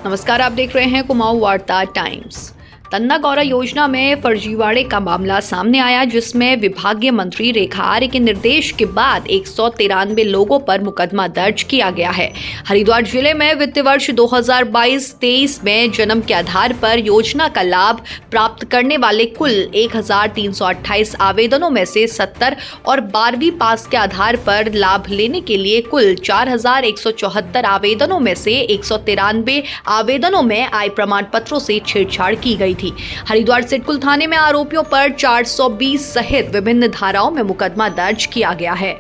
नमस्कार, आप देख रहे हैं कुमाऊं वार्ता टाइम्स। तन्ना गौरा योजना में फर्जीवाड़े का मामला सामने आया, जिसमें विभागीय मंत्री रेखा आर्य के निर्देश के बाद 193 लोगों पर मुकदमा दर्ज किया गया है। हरिद्वार जिले में वित्त वर्ष 2022-23 में जन्म के आधार पर योजना का लाभ प्राप्त करने वाले कुल 1328 आवेदनों में से 70 और 12वीं पास के आधार पर लाभ लेने के लिए कुल 4174 आवेदनों में से 193 आवेदनों में आय प्रमाण पत्रों से छेड़छाड़ की गई थी। हरिद्वार सिडकुल थाने में आरोपियों पर 420 सहित विभिन्न धाराओं में मुकदमा दर्ज किया गया है।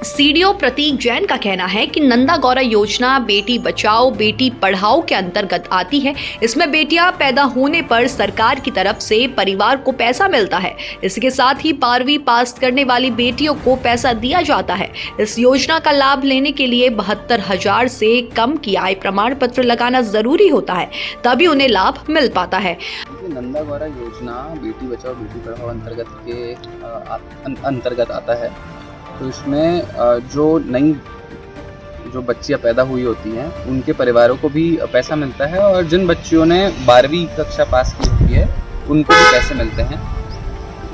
सीडीओ प्रतीक जैन का कहना है कि नंदा गौरा योजना बेटी बचाओ बेटी पढ़ाओ के अंतर्गत आती है। इसमें बेटियां पैदा होने पर सरकार की तरफ से परिवार को पैसा मिलता है। इसके साथ ही 12वीं पास करने वाली बेटियों को पैसा दिया जाता है। इस योजना का लाभ लेने के लिए 72,000 से कम की आय प्रमाण पत्र लगाना जरूरी होता है, तभी उन्हें लाभ मिल पाता है। नंदा गौरा योजना बेटी बचाओ बेटी पढ़ाओ अंतर्गत आता है। तो इसमें जो बच्चियां पैदा हुई होती हैं उनके परिवारों को भी पैसा मिलता है, और जिन बच्चियों ने 12वीं कक्षा पास की होती है उनको भी पैसे मिलते हैं।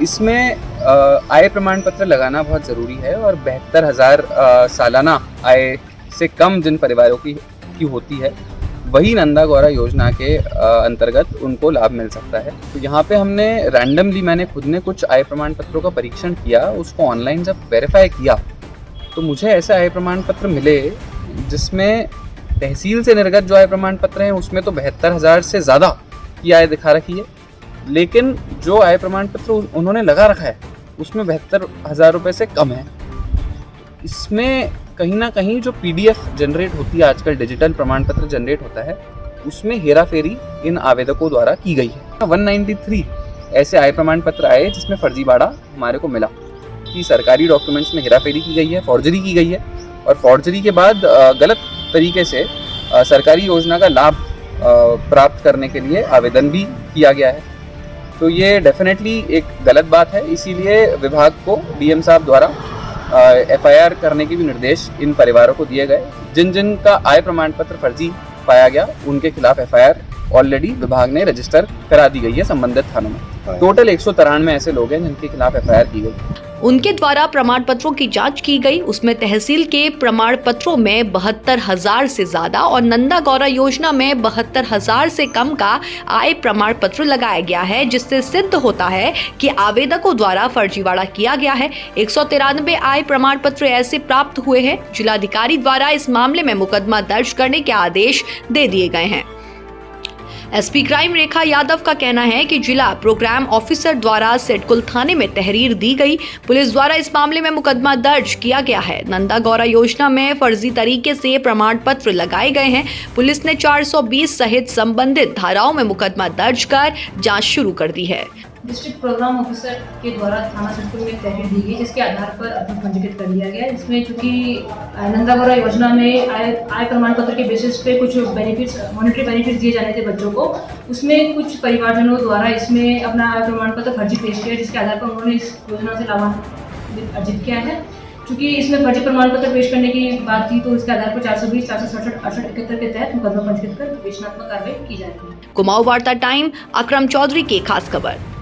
इसमें आय प्रमाण पत्र लगाना बहुत ज़रूरी है, और 72,000 सालाना आय से कम जिन परिवारों की होती है वही नंदा गौरा योजना के अंतर्गत उनको लाभ मिल सकता है। तो यहाँ पे हमने रैंडमली मैंने खुद ने कुछ आय प्रमाण पत्रों का परीक्षण किया, उसको ऑनलाइन जब वेरीफाई किया तो मुझे ऐसे आय प्रमाण पत्र मिले जिसमें तहसील से निर्गत जो आय प्रमाण पत्र हैं उसमें तो 72,000 से ज़्यादा की आय दिखा रखी है, लेकिन जो आय प्रमाण पत्र उन्होंने लगा रखा है उसमें 72,000 रुपये से कम है। इसमें कहीं ना कहीं जो PDF जनरेट होती है, आजकल डिजिटल प्रमाण पत्र जनरेट होता है, उसमें हेराफेरी इन आवेदकों द्वारा की गई है। 193 ऐसे आय प्रमाण पत्र आए जिसमें फर्जीवाड़ा हमारे को मिला कि सरकारी डॉक्यूमेंट्स में हेराफेरी की गई है, फॉर्जरी की गई है, और फॉर्जरी के बाद गलत तरीके से सरकारी योजना का लाभ प्राप्त करने के लिए आवेदन भी किया गया है। तो ये डेफिनेटली एक गलत बात है, इसीलिए विभाग को DM साहब द्वारा FIR करने के भी निर्देश इन परिवारों को दिए गए। जिन जिन का आय प्रमाण पत्र फर्जी पाया गया उनके खिलाफ FIR ऑलरेडी विभाग ने रजिस्टर करा दी गई है संबंधित थानों में। टोटल 193 ऐसे लोग हैं जिनके खिलाफ FIR की गई। उनके द्वारा प्रमाण पत्रों की जांच की गई, उसमें तहसील के प्रमाण पत्रों में 72,000 से ज्यादा और नंदा गौरा योजना में 72,000 से कम का आय प्रमाण पत्र लगाया गया है, जिससे सिद्ध होता है कि आवेदकों द्वारा फर्जीवाड़ा किया गया है। 193 आय प्रमाण पत्र ऐसे प्राप्त हुए हैं। जिलाधिकारी द्वारा इस मामले में मुकदमा दर्ज करने के आदेश दे दिए गए हैं। SP क्राइम रेखा यादव का कहना है कि जिला प्रोग्राम ऑफिसर द्वारा सिडकुल थाने में तहरीर दी गई। पुलिस द्वारा इस मामले में मुकदमा दर्ज किया गया है। नंदा गौरा योजना में फर्जी तरीके से प्रमाण पत्र लगाए गए हैं। पुलिस ने 420 सहित संबंधित धाराओं में मुकदमा दर्ज कर जांच शुरू कर दी है। डिस्ट्रिक्ट प्रोग्राम ऑफिसर के द्वारा थाना सिडकुल में तहरीर दी गई, जिसके आधार पर अपना पंजीकृत कर लिया गया। इसमें चूंकि नंदा गौरा योजना में आय प्रमाण पत्र के बेसिस पे कुछ बेनिफिट्स, मॉनेटरी बेनिफिट्स दिए जाने थे बच्चों को, उसमें कुछ परिवारजनों द्वारा इसमें अपना आय प्रमाण पत्र फर्जी पेश किया, जिसके आधार पर उन्होंने इस योजना से लाभान्वित अर्जित किया है। चूंकि इसमें फर्जी प्रमाण पत्र पेश करने की बात थी, तो इसके आधार पर 420, 467, 68, 71 के तहत मुकदमा पंजीकृत कर विवेचनात्मक कार्रवाई की जाएगी। कुमाऊं वार्ता टाइम, अकरम चौधरी की खास खबर।